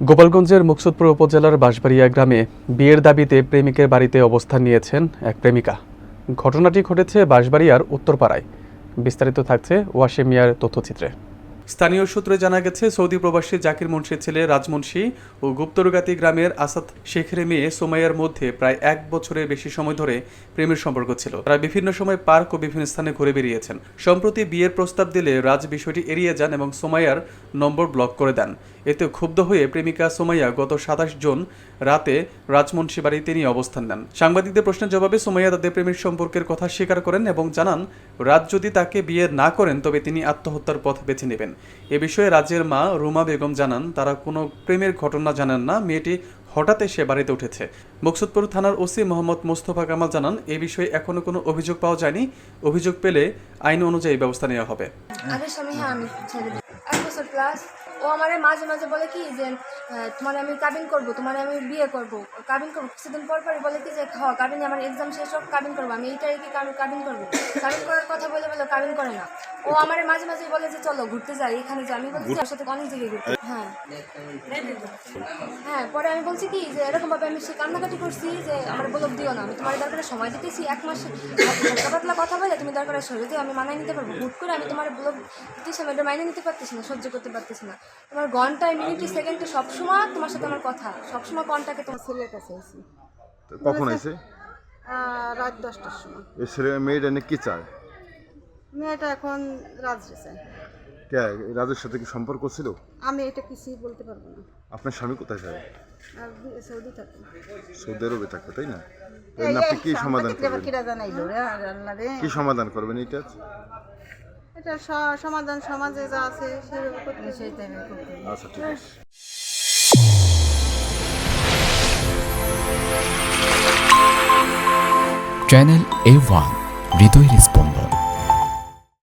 গোপালগঞ্জের মুকসুদপুর উপজেলার বাঁশবাড়িয়া গ্রামে বিয়ের দাবিতে প্রেমিকের বাড়িতে অবস্থান নিয়েছেন এক প্রেমিকা। ঘটনাটি ঘটেছে বাঁশবাড়িয়ার উত্তরপাড়ায়। বিস্তারিত থাকছে ওয়াসিম মিয়ার তথ্যচিত্রে। স্থানীয় সূত্রে জানা গেছে, সৌদি প্রবাসী জাকির মুন্সির ছেলে রাজমুন্সি ও গুপ্তরগাতি গ্রামের আসাদ শেখের মেয়ে সোমাইয়ার মধ্যে প্রায় 1 বছরের বেশি সময় ধরে প্রেমের সম্পর্ক ছিল। তারা বিভিন্ন সময় পার্ক ও বিভিন্ন স্থানে ঘুরে বেরিয়েছেন। সম্প্রতি বিয়ের প্রস্তাব দিলে রাজ বিষয়টি এড়িয়ে যান এবং সোমাইয়ার নম্বর ব্লক করে দেন। এতে ক্ষুব্ধ হয়ে প্রেমিকা সোমাইয়া গত 27 জুন রাতে রাজমুন্সি বাড়িতে নিয়ে অবস্থান নেন। সাংবাদিকদের প্রশ্নের জবাবে সোমাইয়া তাদের প্রেমের সম্পর্কের কথা স্বীকার করেন এবং জানান, রাজ যদি তাকে বিয়ে না করেন তবে তিনি আত্মহত্যার পথ বেছে নেবেন। এ বিষয়ে রাজের মা রুমা বেগম জানান, তারা কোনো প্রেমের ঘটনা জানেন না, মেয়েটি হঠাৎ এসে বাড়িতে উঠেছে। মুকসুদপুর থানার ওসি মোহাম্মদ মোস্তফা কামাল জানান, এ বিষয়ে এখনো কোনো অভিযোগ পাওয়া যায়নি। অভিযোগ পেলে আইন অনুযায়ী ব্যবস্থা নেওয়া হবে। আগের স্বামী আমি ছেড়ে দিই 1 বছর প্লাস। ও আমারে মাঝে মাঝে বলে কি যে তোমার আমি কাবিন করবো, তোমার আমি বিয়ে করবো, কাবিন করবো। কিছুদিন পর পরই বলে কি যে কাবিন, আমার এক্সাম শেষ হোক কাবিন করবো, আমি এই তারিখে কাবিন করবো। কাবিন করার কথা বলে কাবিন করে না। ও আমারে মাঝে মাঝে বলে যে চলো ঘুরতে যাই, এখানে যাই। আমি বলছি ওর সাথে অনেক জায়গায় ঘুরতে। হ্যাঁ, পরে আমি বলছি কি যে এরকমভাবে আমি সে কান্নাকাটি করছি যে আমার ব্লক দিও না, আমি তোমার দরকারে সময় দিতেছি 1 মাস হালকা পাতলা কথা বলে তুমি দরকারে সরে দিও, আমি মানায় নিতে পারবো। হুট করে আমি তোমার ব্লক দিতেছি, আমি এটা মাইনে নিতে পারতেছি না, সহ্য করতে পারতেছি না। তোমার ঘন্টায় মিনিটে সেকেন্ডে সবসময় তোমার সাথে আমার কথা, সবসময় কন্টাক্টে তোমার ছেলের কাছে আছি। কখন আইছে? রাত 10টার সময়। এই ছেলে মেয়েটা নিয়ে কি চায়? মেয়েটা এখন রাজরেছে। কে রাজের সাথে কি সম্পর্ক ছিল? আমি এটা কিছুই বলতে পারবো না। আপনার স্বামী কোথায় থাকে? আর সৌদি থাকে। সৌদি আরবে থাকে, তাই না? তাই আপনি কি সমাধান করবেন? কি সমাধান করবেন এটা? এটা সমাধান সমাজে যা আছে সেভাবে করতে, সেইটাই করতে। আচ্ছা, ঠিক আছে। চ্যানেল A1 হৃদয় রেসপন্স।